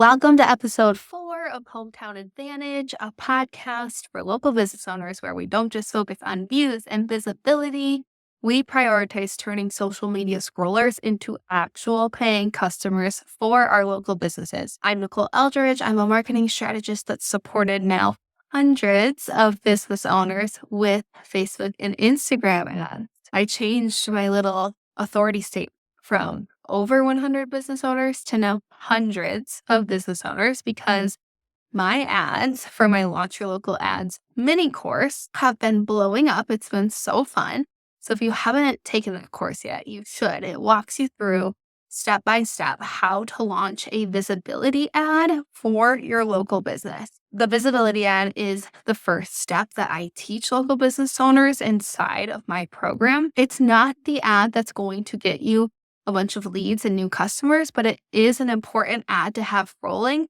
Welcome to episode 4 of Hometown Advantage, a podcast for local business owners where we don't just focus on views and visibility. We prioritize turning social media scrollers into actual paying customers for our local businesses. I'm Nicole Eldridge. I'm a marketing strategist that's supported now hundreds of business owners with Facebook and Instagram ads. I changed my little authority statement from over 100 business owners to now hundreds of business owners because my ads for my Launch Your Local Ads mini course have been blowing up. It's been so fun. So if you haven't taken that course yet, you should. It walks you through step by step how to launch a visibility ad for your local business. The visibility ad is the first step that I teach local business owners inside of my program. It's not the ad that's going to get you a bunch of leads and new customers, but it is an important ad to have rolling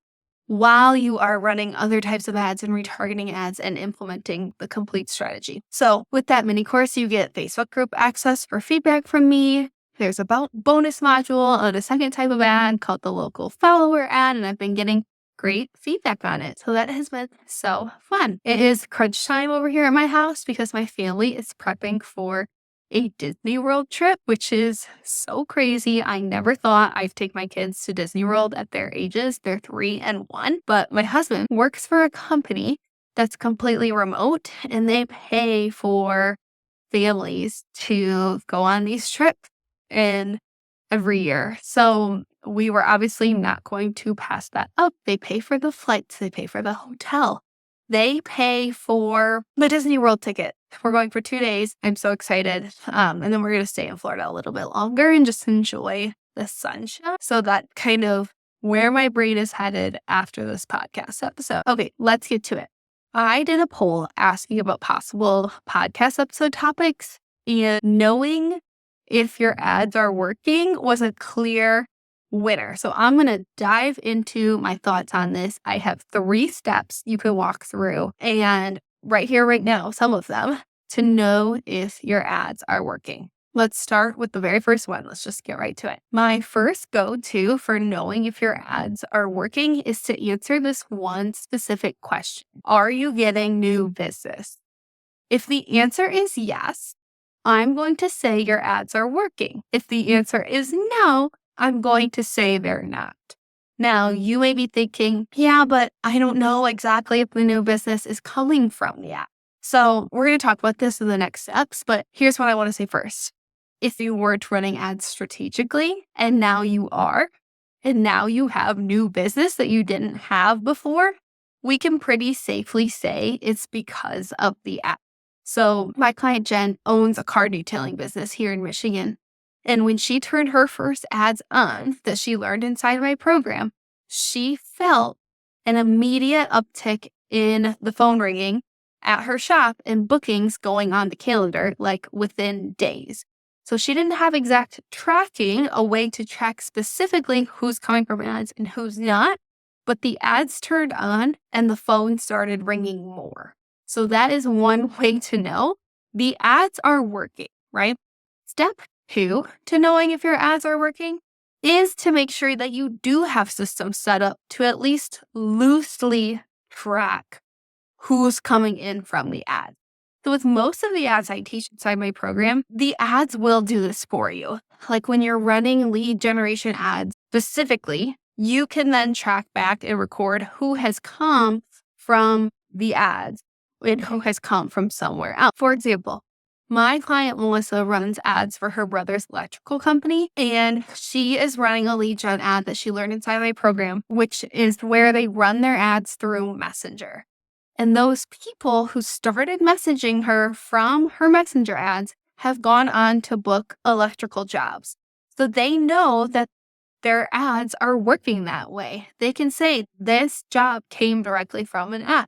while you are running other types of ads and retargeting ads and implementing the complete strategy. So with that mini course, you get Facebook group access for feedback from me. There's a bonus module on a second type of ad called the local follower ad, and I've been getting great feedback on it. So that has been so fun. It is crunch time over here at my house because my family is prepping for a Disney World trip, which is so crazy. I never thought I'd take my kids to Disney World at their ages. They're 3 and 1. But my husband works for a company that's completely remote, and they pay for families to go on these trips every year. So we were obviously not going to pass that up. They pay for the flights, they pay for the hotel. They pay for the Disney World ticket. We're going for 2 days. I'm so excited. And then we're going to stay in Florida a little bit longer and just enjoy the sunshine. So that kind of where my brain is headed after this podcast episode. Okay, let's get to it. I did a poll asking about possible podcast episode topics, and knowing if your ads are working was a clear winner. So I'm going to dive into my thoughts on this. I have 3 steps you can walk through, and right here, right now, some of them to know if your ads are working. Let's start with the very first one. Let's just get right to it. My first go-to for knowing if your ads are working is to answer this one specific question. Are you getting new business? If the answer is yes, I'm going to say your ads are working. If the answer is no, I'm going to say they're not. Now, you may be thinking, yeah, but I don't know exactly if the new business is coming from the ad. So we're going to talk about this in the next steps, but here's what I want to say first. If you weren't running ads strategically, and now you are, and now you have new business that you didn't have before, we can pretty safely say it's because of the ad. So my client Jen owns a car detailing business here in Michigan. And when she turned her first ads on that she learned inside my program, she felt an immediate uptick in the phone ringing at her shop and bookings going on the calendar, like within days. So she didn't have exact tracking, a way to track specifically who's coming from ads and who's not, but the ads turned on and the phone started ringing more. So that is one way to know the ads are working, right? Step 2 to knowing if your ads are working is to make sure that you do have systems set up to at least loosely track who's coming in from the ads. So with most of the ads I teach inside my program, the ads will do this for you. Like when you're running lead generation ads specifically, you can then track back and record who has come from the ads and who has come from somewhere else. For example, my client Melissa runs ads for her brother's electrical company, and she is running a lead gen ad that she learned inside my program, which is where they run their ads through Messenger. And those people who started messaging her from her Messenger ads have gone on to book electrical jobs. So they know that their ads are working that way. They can say this job came directly from an ad.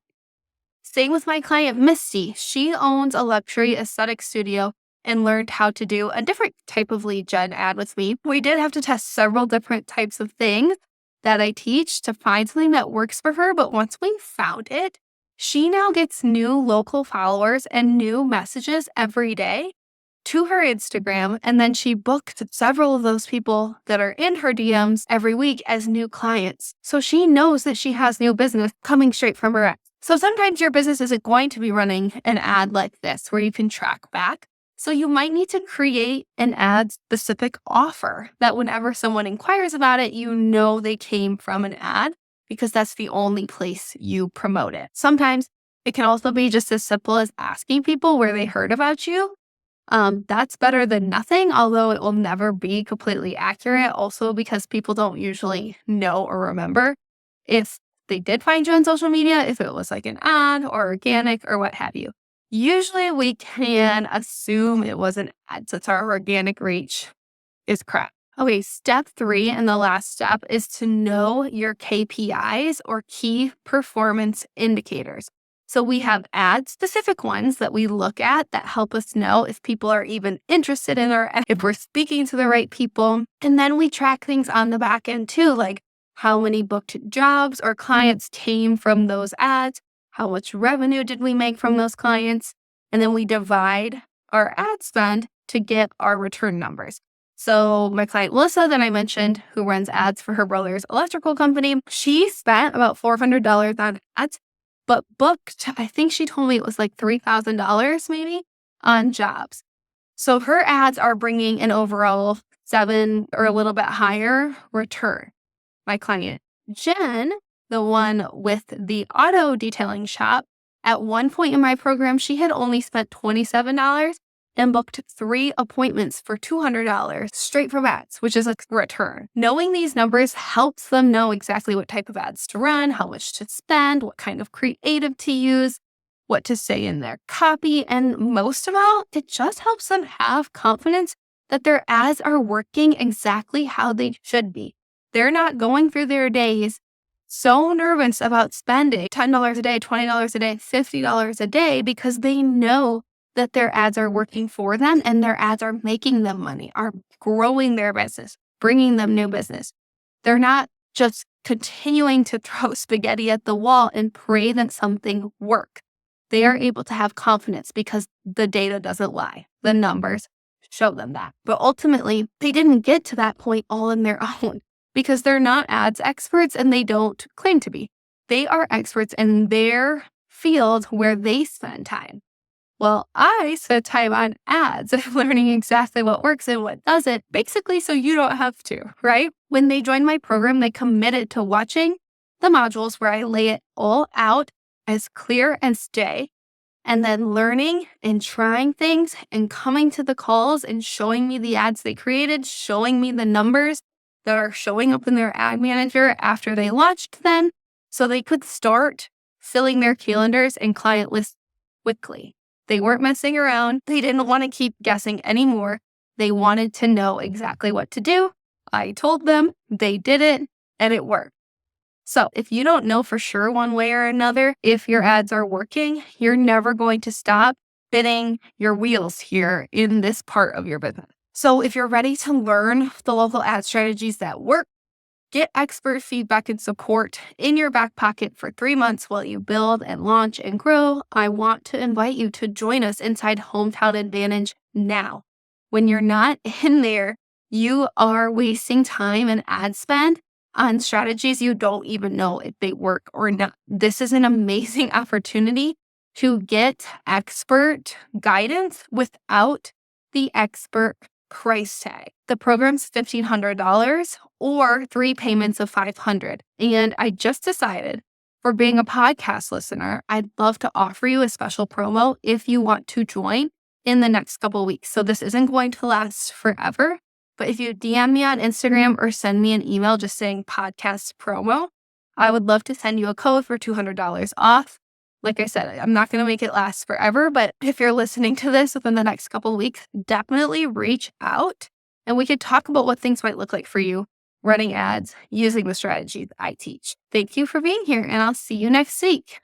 Same with my client, Misty. She owns a luxury aesthetic studio and learned how to do a different type of lead gen ad with me. We did have to test several different types of things that I teach to find something that works for her. But once we found it, she now gets new local followers and new messages every day to her Instagram, and then she booked several of those people that are in her DMs every week as new clients. So she knows that she has new business coming straight from her ads. So sometimes your business isn't going to be running an ad like this where you can track back. So you might need to create an ad-specific offer that whenever someone inquires about it, you know they came from an ad because that's the only place you promote it. Sometimes it can also be just as simple as asking people where they heard about you. That's better than nothing, although it will never be completely accurate, also because people don't usually know or remember if they did find you on social media, if it was like an ad or organic or what have you. Usually we can assume it was an ad since our organic reach is crap. Okay, step 3 and the last step is to know your KPIs or key performance indicators. So we have ad-specific ones that we look at that help us know if people are even interested in our ad, if we're speaking to the right people. And then we track things on the back end too, like how many booked jobs or clients came from those ads, how much revenue did we make from those clients, and then we divide our ad spend to get our return numbers. So my client Melissa that I mentioned, who runs ads for her brother's electrical company, she spent about $400 on ads, but booked, I think she told me it was like $3,000 maybe on jobs. So her ads are bringing an overall 7 or a little bit higher return. My client Jen, the one with the auto detailing shop, at one point in my program, she had only spent $27 and booked 3 appointments for $200 straight from ads, which is a return. Knowing these numbers helps them know exactly what type of ads to run, how much to spend, what kind of creative to use, what to say in their copy, and most of all, it just helps them have confidence that their ads are working exactly how they should be. They're not going through their days so nervous about spending $10 a day, $20 a day, $50 a day because they know that their ads are working for them and their ads are making them money, are growing their business, bringing them new business. They're not just continuing to throw spaghetti at the wall and pray that something works. They are able to have confidence because the data doesn't lie. The numbers show them that. But ultimately, they didn't get to that point all on their own because they're not ads experts and they don't claim to be. They are experts in their field where they spend time. Well, I spent time on ads, learning exactly what works and what doesn't, basically so you don't have to, right? When they joined my program, they committed to watching the modules where I lay it all out as clear as day, and then learning and trying things and coming to the calls and showing me the ads they created, showing me the numbers that are showing up in their ad manager after they launched them so they could start filling their calendars and client lists quickly. They weren't messing around. They didn't want to keep guessing anymore. They wanted to know exactly what to do. I told them, they did it, and it worked. So if you don't know for sure one way or another if your ads are working, you're never going to stop spinning your wheels here in this part of your business. So if you're ready to learn the local ad strategies that work, get expert feedback and support in your back pocket for 3 months while you build and launch and grow, I want to invite you to join us inside Hometown Advantage now. When you're not in there, you are wasting time and ad spend on strategies you don't even know if they work or not. This is an amazing opportunity to get expert guidance without the expert price tag. The program's $1,500 or 3 payments of $500. And I just decided for being a podcast listener, I'd love to offer you a special promo if you want to join in the next couple of weeks. So this isn't going to last forever, but if you DM me on Instagram or send me an email just saying podcast promo, I would love to send you a code for $200 off. Like I said, I'm not going to make it last forever, but if you're listening to this within the next couple of weeks, definitely reach out and we could talk about what things might look like for you running ads using the strategies I teach. Thank you for being here, and I'll see you next week.